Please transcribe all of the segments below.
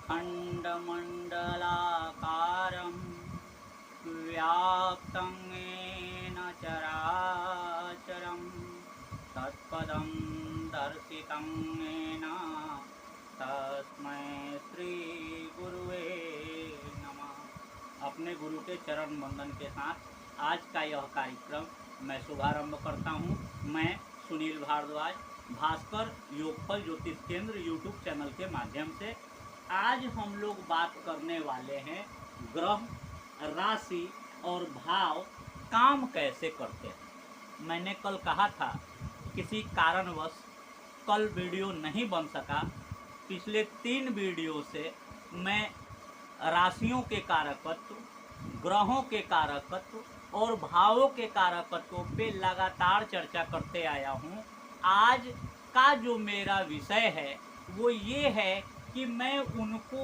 अखण्डमण्डलाकारं व्याप्तं येन चराचरं तत्पदं दर्शितं येन तस्मै श्रीगुरुवे नमः। अपने गुरु के चरण वंदन के साथ आज का यह कार्यक्रम मैं शुभारंभ करता हूँ। मैं सुनील भारद्वाज, भास्कर योगफल ज्योतिष केंद्र यूट्यूब चैनल के माध्यम से आज हम लोग बात करने वाले हैं ग्रह, राशि और भाव काम कैसे करते हैं। मैंने कल कहा था किसी कारणवश कल वीडियो नहीं बन सका। पिछले 3 वीडियो से मैं राशियों के कारकत्व, ग्रहों के कारकत्व और भावों के कारकत्वों पे लगातार चर्चा करते आया हूँ। आज का जो मेरा विषय है वो ये है कि मैं उनको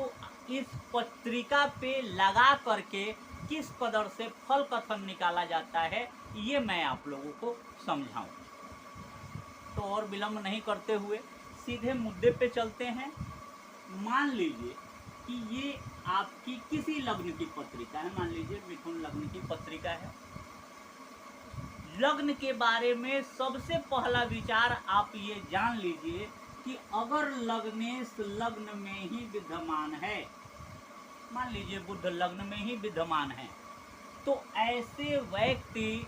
इस पत्रिका पे लगा करके किस कदर से फल कथन निकाला जाता है ये मैं आप लोगों को समझाऊं। तो और विलंब नहीं करते हुए सीधे मुद्दे पे चलते हैं। मान लीजिए कि ये आपकी किसी लग्न की पत्रिका है। मान लीजिए मिथुन लग्न की पत्रिका है। लग्न के बारे में सबसे पहला विचार आप ये जान लीजिए कि अगर लग्नेश लग्न में ही विद्यमान है, मान लीजिए बुध लग्न में ही विद्यमान है, तो ऐसे व्यक्ति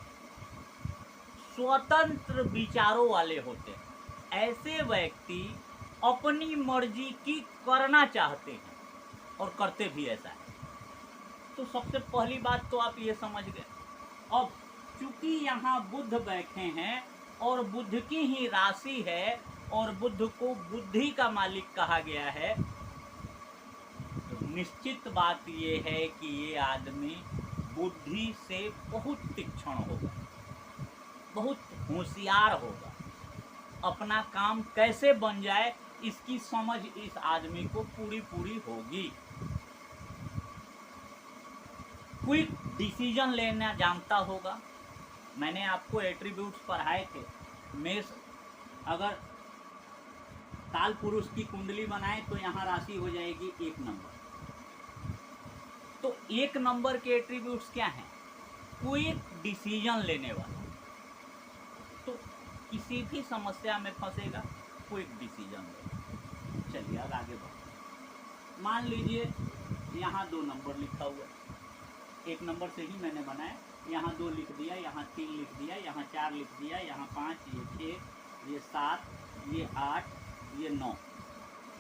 स्वतंत्र विचारों वाले होते हैं। ऐसे व्यक्ति अपनी मर्जी की करना चाहते हैं और करते भी ऐसा है। तो सबसे पहली बात तो आप ये समझ गए। अब चूंकि यहाँ बुध बैठे हैं और बुध की ही राशि है और बुध को बुद्धि का मालिक कहा गया है, तो निश्चित बात ये है कि ये आदमी बुद्धि से बहुत तीक्ष्ण होगा, बहुत होशियार होगा। अपना काम कैसे बन जाए इसकी समझ इस आदमी को पूरी होगी। क्विक डिसीजन लेना जानता होगा। मैंने आपको एट्रीब्यूट्स पढ़ाए थे। मेष अगर काल पुरुष की कुंडली बनाए तो यहाँ राशि हो जाएगी 1 नंबर। तो 1 नंबर के एट्रीब्यूट्स क्या हैं? क्विक डिसीजन लेने वाला। तो किसी भी समस्या में फंसेगा, क्विक डिसीजन लेगा। चलिए अब आगे बढ़ते। मान लीजिए यहाँ 2 नंबर लिखा हुआ है। 1 नंबर से ही मैंने बनाया। यहाँ 2 लिख दिया, यहाँ 3 लिख दिया, यहाँ 4 लिख दिया, यहाँ 5, ये 6, ये 7, ये 8, ये 9,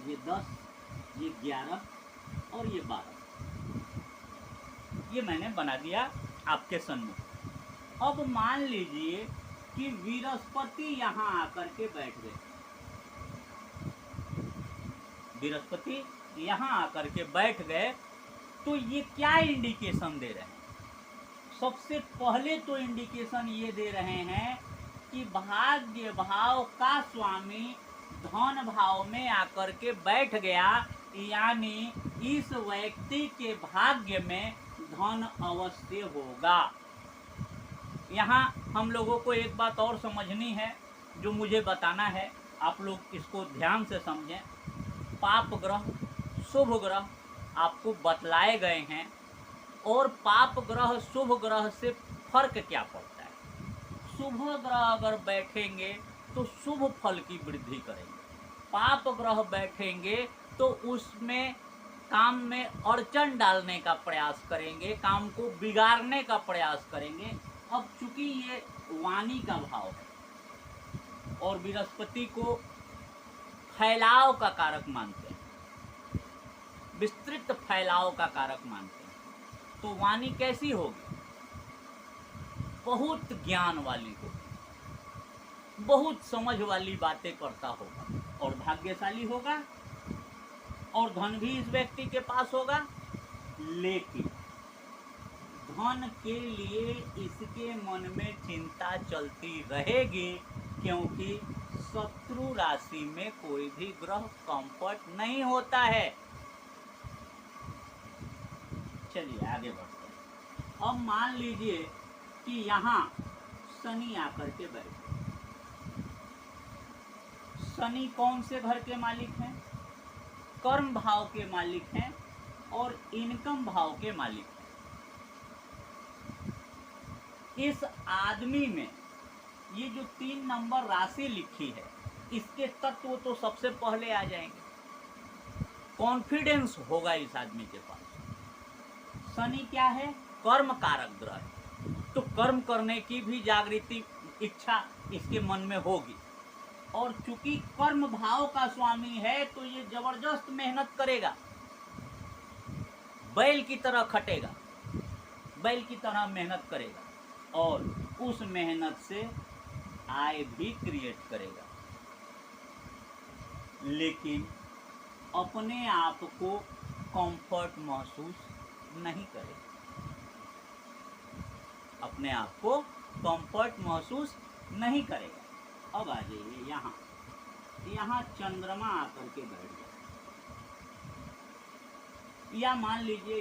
ये 10, ये 11 और ये 12। ये मैंने बना दिया आपके सम्मुख। अब मान लीजिए कि बृहस्पति यहाँ आकर के बैठ गए। बृहस्पति यहाँ आकर के बैठ गए तो ये क्या इंडिकेशन दे रहे हैं? सबसे पहले तो इंडिकेशन ये दे रहे हैं कि भाग्य भाव का स्वामी धन भाव में आकर के बैठ गया, यानी इस व्यक्ति के भाग्य में धन अवश्य होगा। यहाँ हम लोगों को एक बात और समझनी है जो मुझे बताना है, आप लोग इसको ध्यान से समझें। पाप ग्रह, शुभ ग्रह आपको बतलाए गए हैं और पाप ग्रह शुभ ग्रह से फर्क क्या पड़ता है। शुभ ग्रह अगर बैठेंगे तो शुभ फल की वृद्धि करेंगे, पाप ग्रह बैठेंगे तो उसमें काम में अड़चन डालने का प्रयास करेंगे, काम को बिगाड़ने का प्रयास करेंगे। अब चूंकि ये वाणी का भाव है और बृहस्पति को फैलाव का कारक मानते हैं, विस्तृत फैलाव का कारक मानते हैं, तो वाणी कैसी होगी? बहुत ज्ञान वाली होगी, बहुत समझ वाली बातें करता होगा और भाग्यशाली होगा और धन भी इस व्यक्ति के पास होगा। लेकिन धन के लिए इसके मन में चिंता चलती रहेगी, क्योंकि शत्रु राशि में कोई भी ग्रह कंफर्ट नहीं होता है। चलिए आगे बढ़ते हैं। अब मान लीजिए कि यहाँ शनि आकर के बैठे। शनि कौन से घर के मालिक हैं? कर्म भाव के मालिक हैं और इनकम भाव के मालिक हैं। इस आदमी में ये जो 3 नंबर राशि लिखी है, इसके तत्व तो सबसे पहले आ जाएंगे। कॉन्फिडेंस होगा इस आदमी के पास। शनि क्या है? कर्म कारक ग्रह है, तो कर्म करने की भी जागृति इच्छा इसके मन में होगी। और चूंकि कर्म भाव का स्वामी है तो ये जबरदस्त मेहनत करेगा, बैल की तरह खटेगा, बैल की तरह मेहनत करेगा और उस मेहनत से आय भी क्रिएट करेगा, लेकिन अपने आप को कंफर्ट महसूस नहीं करेगा। अपने आप को कंफर्ट महसूस नहीं करेगा। अब आ जाइए यहाँ, यहाँ चंद्रमा आकर के बैठ गया, या मान लीजिए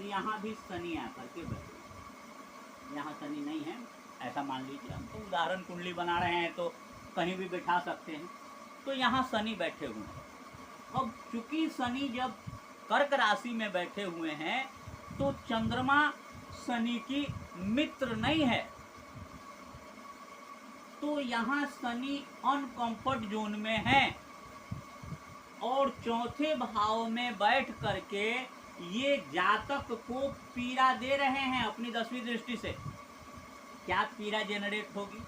यहाँ भी शनि आकर के बैठ गया। यहाँ शनि नहीं है ऐसा मान लीजिए, हम तो उदाहरण कुंडली बना रहे हैं तो कहीं भी बैठा सकते हैं। तो यहाँ शनि बैठे हुए हैं। अब चूंकि शनि जब कर्क राशि में बैठे हुए हैं तो चंद्रमा शनि की मित्र नहीं है, तो यहाँ शनि अनकंफर्ट जोन में है और चौथे भाव में बैठ करके ये जातक को पीड़ा दे रहे हैं अपनी 10वीं दृष्टि से। क्या पीड़ा जनरेट होगी?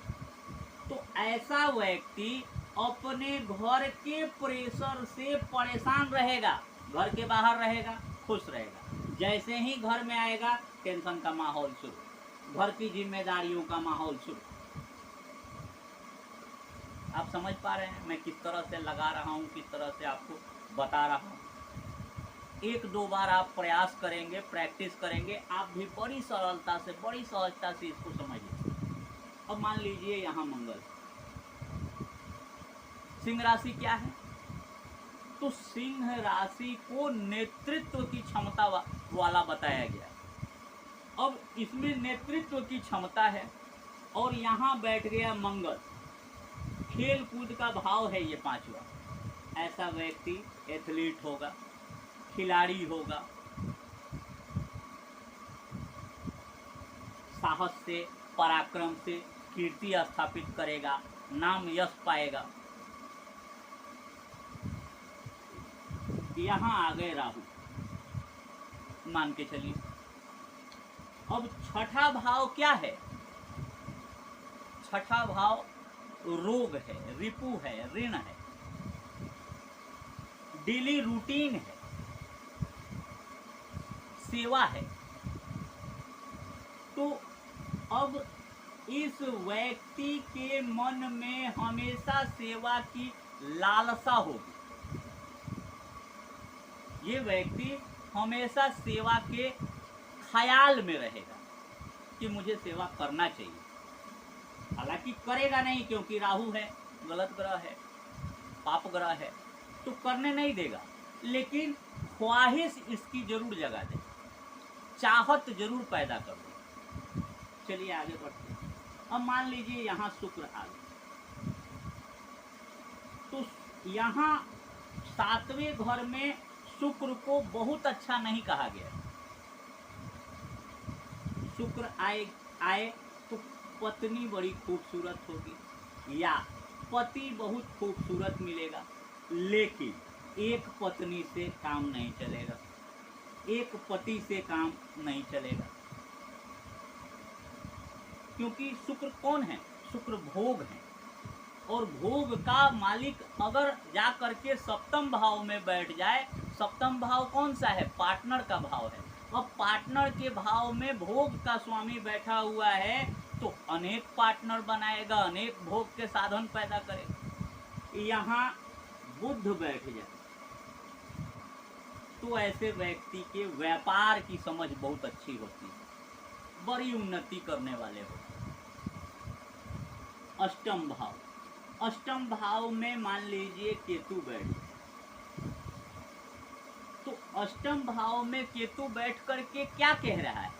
तो ऐसा व्यक्ति अपने घर के प्रेशर से परेशान रहेगा, घर के बाहर रहेगा, खुश रहेगा। जैसे ही घर में आएगा टेंशन का माहौल शुरू, घर की जिम्मेदारियों का माहौल शुरू। आप समझ पा रहे हैं मैं किस तरह से लगा रहा हूँ, किस तरह से आपको बता रहा हूँ। 1-2 बार आप प्रयास करेंगे, प्रैक्टिस करेंगे, आप भी बड़ी सरलता से, बड़ी सहजता से इसको समझिए। अब मान लीजिए यहाँ मंगल, सिंह राशि क्या है? तो सिंह राशि को नेतृत्व की क्षमता वाला बताया गया। अब इसमें नेतृत्व की क्षमता है और यहाँ बैठ गया मंगल, खेल कूद का भाव है ये 5वां। ऐसा व्यक्ति एथलीट होगा, खिलाड़ी होगा, साहस से, पराक्रम से कीर्ति स्थापित करेगा, नाम यश पाएगा। यहाँ आ गए राहु, मान के चलिए। अब छठा भाव क्या है? छठा भाव रोग है, रिपु है, ऋण है, डेली रूटीन है, सेवा है। तो अब इस व्यक्ति के मन में हमेशा सेवा की लालसा होगी। ये व्यक्ति हमेशा सेवा के ख्याल में रहेगा कि मुझे सेवा करना चाहिए। हालांकि करेगा नहीं क्योंकि राहु है, गलत ग्रह है, पाप ग्रह है, तो करने नहीं देगा, लेकिन ख्वाहिश इसकी जरूर जगा दे, चाहत जरूर पैदा कर दे। चलिए आगे बढ़ते हैं। अब मान लीजिए यहाँ शुक्र आ गया, तो यहाँ 7वें घर में शुक्र को बहुत अच्छा नहीं कहा गया। शुक्र आए तो पत्नी बड़ी खूबसूरत होगी या पति बहुत खूबसूरत मिलेगा, लेकिन एक पत्नी से काम नहीं चलेगा, एक पति से काम नहीं चलेगा। क्योंकि शुक्र कौन है? शुक्र भोग है, और भोग का मालिक अगर जा करके 7वें भाव में बैठ जाए, 7वां भाव कौन सा है? पार्टनर का भाव है। अब पार्टनर के भाव में भोग का स्वामी बैठा हुआ है तो अनेक पार्टनर बनाएगा, अनेक भोग के साधन पैदा करेगा। यहाँ बुध बैठ जाए तो ऐसे व्यक्ति के व्यापार की समझ बहुत अच्छी होती है, बड़ी उन्नति करने वाले होते हैं। 8वां भाव, 8वां भाव में मान लीजिए केतु बैठ जाए, तो 8वें भाव में केतु बैठ करके क्या कह रहा है?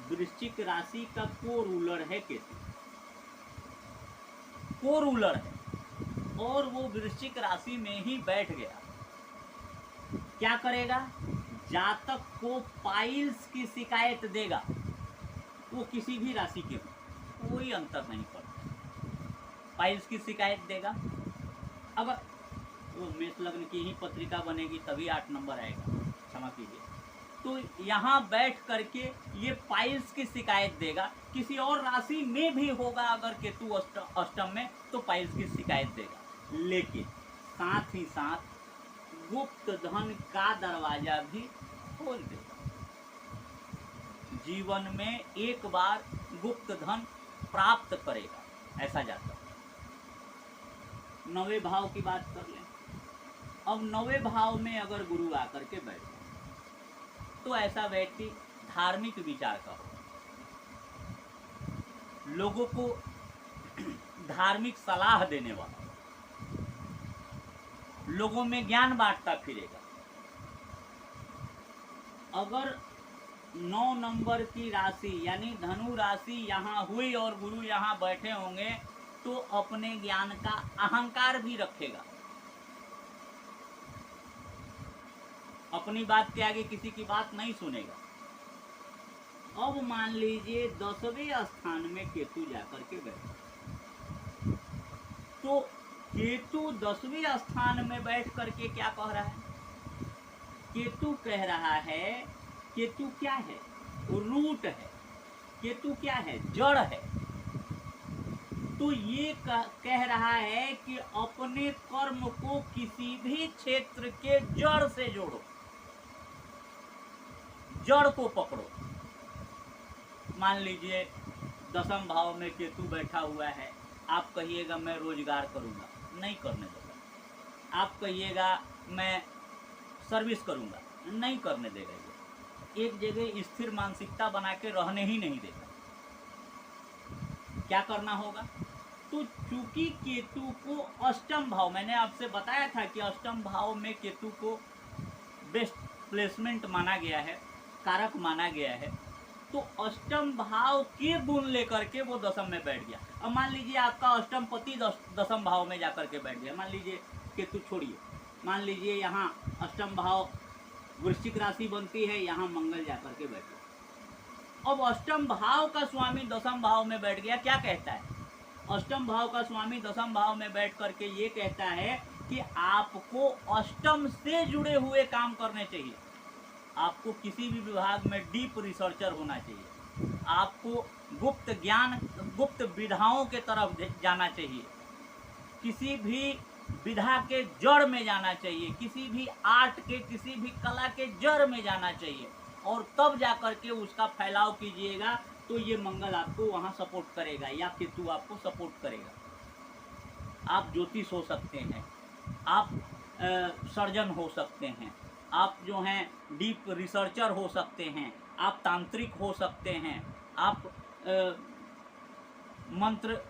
वृश्चिक राशि का को रूलर है केतु, को रूलर है। और वो वृश्चिक राशि में ही बैठ गया, क्या करेगा? जातक को पाइल्स की शिकायत देगा। वो किसी भी राशि के हो, कोई अंतर नहीं पड़ता, पाइल्स की शिकायत देगा। अगर वो मेष लग्न की ही पत्रिका बनेगी तभी 8 नंबर आएगा, क्षमा कीजिए। तो यहाँ बैठ करके ये पाइल्स की शिकायत देगा। किसी और राशि में भी होगा अगर केतु अष्टम में, तो पाइल्स की शिकायत देगा। लेकिन साथ ही साथ गुप्त धन का दरवाजा भी खोल देगा। जीवन में एक बार गुप्त धन प्राप्त करेगा, ऐसा जाता। 9वें भाव की बात कर लें। अब 9वें भाव में अगर गुरु आकर के बैठे तो ऐसा व्यक्ति धार्मिक विचार का हो, लोगों को धार्मिक सलाह देने वाला, लोगों में ज्ञान बांटता फिरेगा। अगर 9 नंबर की राशि यानी धनु राशि यहाँ हुई और गुरु यहाँ बैठे होंगे तो अपने ज्ञान का अहंकार भी रखेगा, अपनी बात के आगे किसी की बात नहीं सुनेगा। अब मान लीजिए 10वें स्थान में केतु जाकर के बैठे, तो केतु 10वें स्थान में बैठ करके क्या कह रहा है? केतु कह रहा है, केतु क्या है? रूट है। केतु क्या है? जड़ है। तो ये कह रहा है कि अपने कर्म को किसी भी क्षेत्र के जड़ से जोड़ो, जड़ को पकड़ो। मान लीजिए 10वें भाव में केतु बैठा हुआ है, आप कहिएगा मैं रोजगार करूंगा, नहीं करने देगा। आप कहिएगा मैं सर्विस करूंगा, नहीं करने देगा। ये एक जगह स्थिर मानसिकता बना के रहने ही नहीं देगा। क्या करना होगा? तो चूंकि केतु को अष्टम भाव, मैंने आपसे बताया था कि अष्टम भाव में केतु को बेस्ट प्लेसमेंट माना गया है, कारक माना गया है, तो अष्टम भाव के गुण लेकर के वो 10वें में बैठ गया। अब मान लीजिए आपका अष्टम पति 10वें भाव में जाकर के बैठ गया, मान लीजिए केतु छोड़िए, मान लीजिए यहाँ अष्टम भाव वृश्चिक राशि बनती है, यहाँ मंगल जाकर के बैठ गया। अब अष्टम भाव का स्वामी 10वें भाव में बैठ गया, क्या कहता है? अष्टम भाव का स्वामी 10वें भाव में बैठ करके ये कहता है कि आपको अष्टम से जुड़े हुए काम करने चाहिए, आपको किसी भी विभाग में डीप रिसर्चर होना चाहिए, आपको गुप्त ज्ञान, गुप्त विधाओं के तरफ जाना चाहिए, किसी भी विधा के जड़ में जाना चाहिए, किसी भी आर्ट के, किसी भी कला के जड़ में जाना चाहिए, और तब जाकर के उसका फैलाव कीजिएगा। तो ये मंगल आपको वहाँ सपोर्ट करेगा या केतु आपको सपोर्ट करेगा। आप ज्योतिष हो सकते हैं, आप सर्जन हो सकते हैं, आप जो हैं डीप रिसर्चर हो सकते हैं, आप तांत्रिक हो सकते हैं, आप मंत्र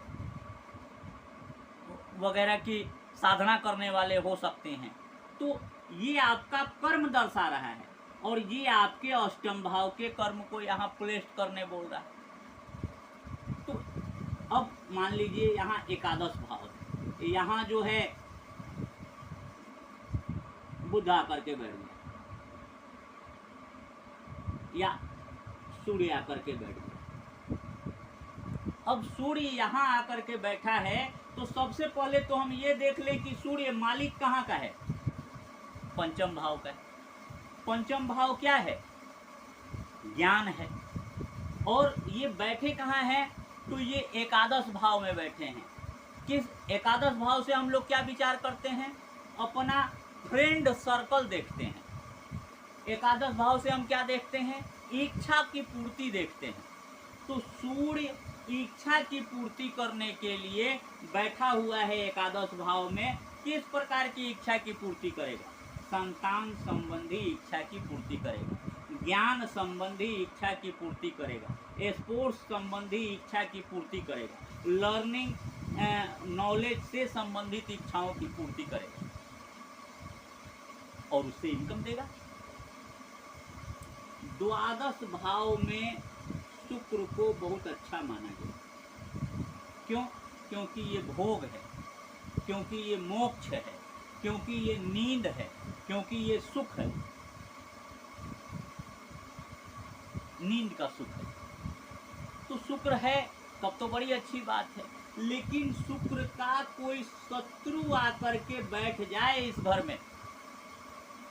वगैरह की साधना करने वाले हो सकते हैं। तो ये आपका कर्म दर्शा रहा है और ये आपके अष्टम भाव के कर्म को यहाँ प्लेस्ट करने बोल रहा है। तो अब मान लीजिए यहाँ एकादश भाव है, यहाँ जो है बुध आकर के बैठ गया या सूर्य आकर के बैठ गया। अब सूर्य यहाँ आकर के बैठा है तो सबसे पहले तो हम ये देख लें कि सूर्य मालिक कहाँ का है? पंचम भाव का है। पंचम भाव क्या है? ज्ञान है। और ये बैठे कहाँ हैं? तो ये एकादश भाव में बैठे हैं। किस एकादश भाव से हम लोग क्या विचार करते हैं? अपना फ्रेंड सर्कल देखते हैं। एकादश भाव से हम क्या देखते हैं? इच्छा की पूर्ति देखते हैं। तो सूर्य इच्छा की पूर्ति करने के लिए बैठा हुआ है एकादश भाव में। किस प्रकार की इच्छा की पूर्ति करेगा? संतान संबंधी इच्छा की पूर्ति करेगा, ज्ञान संबंधी इच्छा की पूर्ति करेगा, स्पोर्ट्स संबंधी इच्छा की पूर्ति करेगा, लर्निंग नॉलेज से संबंधित इच्छाओं की पूर्ति करेगा और उससे इनकम देगा। द्वादश भाव में शुक्र को बहुत अच्छा माना गया। क्यों? क्योंकि ये भोग है। क्योंकि ये मोक्ष है, क्योंकि ये नींद है, क्योंकि ये सुख है, नींद का सुख है। तो शुक्र है तब तो बड़ी अच्छी बात है, लेकिन शुक्र का कोई शत्रु आकर के बैठ जाए इस घर में,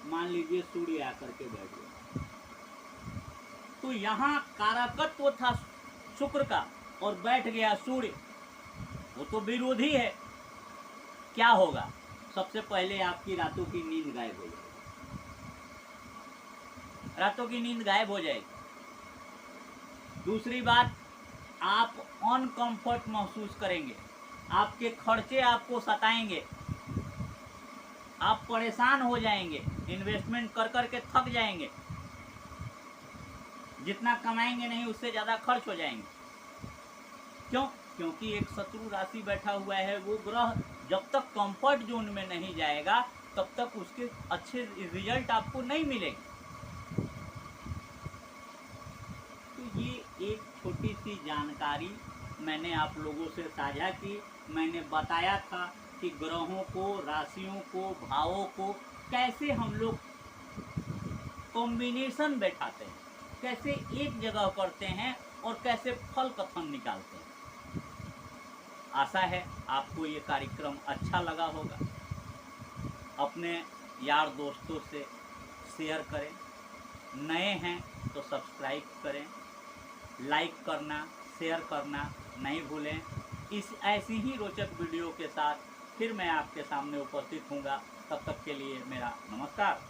मान लीजिए सूर्य आकर के बैठ गया, तो यहाँ कारकत्व था शुक्र का और बैठ गया सूर्य, वो तो विरोधी है। क्या होगा? सबसे पहले आपकी रातों की नींद गायब हो जाएगी, रातों की नींद गायब हो जाएगी। दूसरी बात, आप अनकंफर्ट महसूस करेंगे, आपके खर्चे आपको सताएंगे, आप परेशान हो जाएंगे, इन्वेस्टमेंट कर कर के थक जाएंगे, जितना कमाएंगे नहीं उससे ज़्यादा खर्च हो जाएंगे। क्यों? क्योंकि एक शत्रु राशि बैठा हुआ है। वो ग्रह जब तक कंफर्ट जोन में नहीं जाएगा तब तक उसके अच्छे रिजल्ट आपको नहीं मिलेंगे। तो ये एक छोटी सी जानकारी मैंने आप लोगों से साझा की। मैंने बताया था कि ग्रहों को, राशियों को, भावों को कैसे हम लोग कॉम्बिनेशन बैठाते हैं, कैसे एक जगह करते हैं और कैसे फल कथन निकालते हैं। आशा है आपको ये कार्यक्रम अच्छा लगा होगा। अपने यार दोस्तों से शेयर करें, नए हैं तो सब्सक्राइब करें, लाइक करना, शेयर करना नहीं भूलें। इस ऐसी ही रोचक वीडियो के साथ फिर मैं आपके सामने उपस्थित हूँगा। तब तक के लिए मेरा नमस्कार।